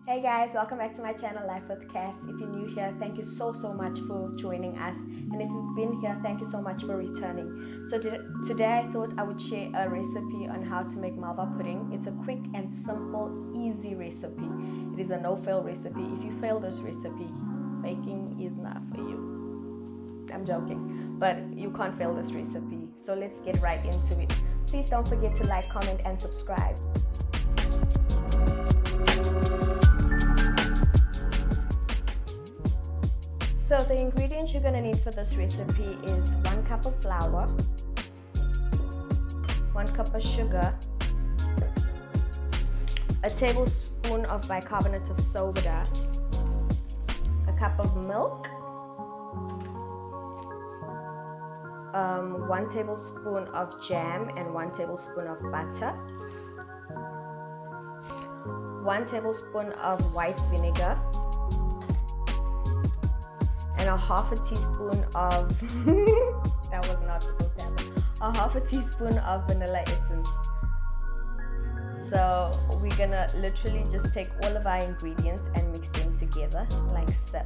Hey guys, welcome back to my channel Life with Cass. If you're new here, thank you so much for joining us, and if you've been here, thank you so much for returning. So today I thought I would share a recipe on how to make Malva pudding. It's a quick and simple, easy recipe. It is a no-fail recipe. If you fail this recipe, baking is not for you. I'm joking, but you can't fail this recipe. So let's get right into it. Please don't forget to like, comment and subscribe. So the ingredients you're going to need for this recipe is 1 cup of flour, 1 cup of sugar, a tablespoon of bicarbonate of soda, a cup of milk, 1 tablespoon of jam and 1 tablespoon of butter, 1 tablespoon of white vinegar, and a half a teaspoon of that was not supposed to happen, a half a teaspoon of vanilla essence. So we're gonna literally just take all of our ingredients and mix them together like so.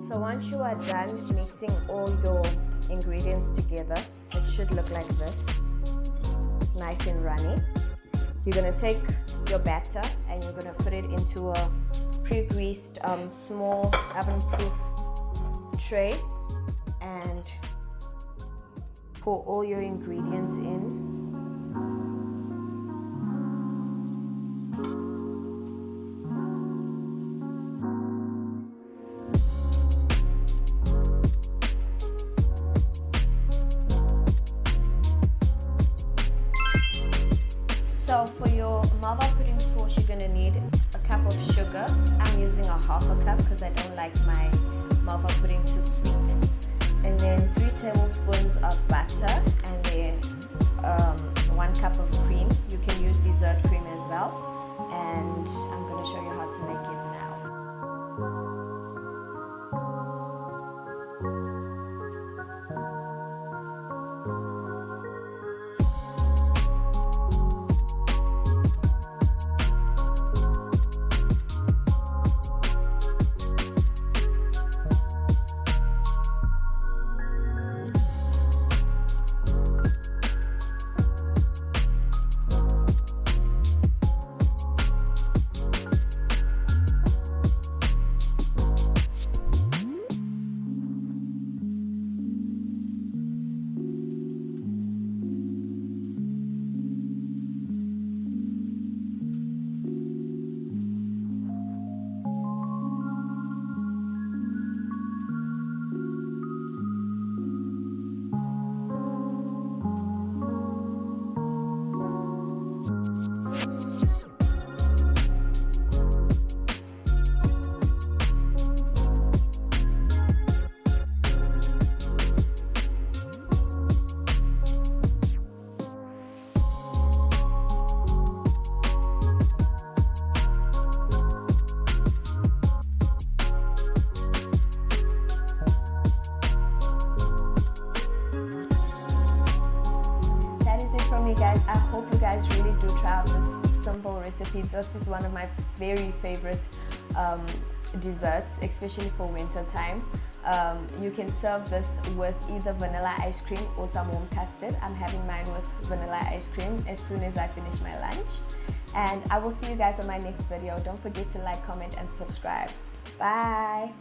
So once you are done mixing all your ingredients together, it should look like this, nice and runny. You're going to take your batter and you're going to put it into a pre-greased small oven-proof tray and pour all your ingredients in. So for your Malva pudding sauce, you're going to need a cup of sugar. I'm using a half a cup because I don't like my Malva pudding too sweet. And then 3 tablespoons of butter, and then 1 cup of cream. You can use dessert cream as well. And I'm going to show you how to make it now. Guys, I hope you guys really do try out this simple recipe. This is one of my very favorite desserts, especially for winter time. You can serve this with either vanilla ice cream or some warm custard. I'm having mine with vanilla ice cream as soon as I finish my lunch. And I will see you guys on my next video. Don't forget to like, comment and subscribe. Bye.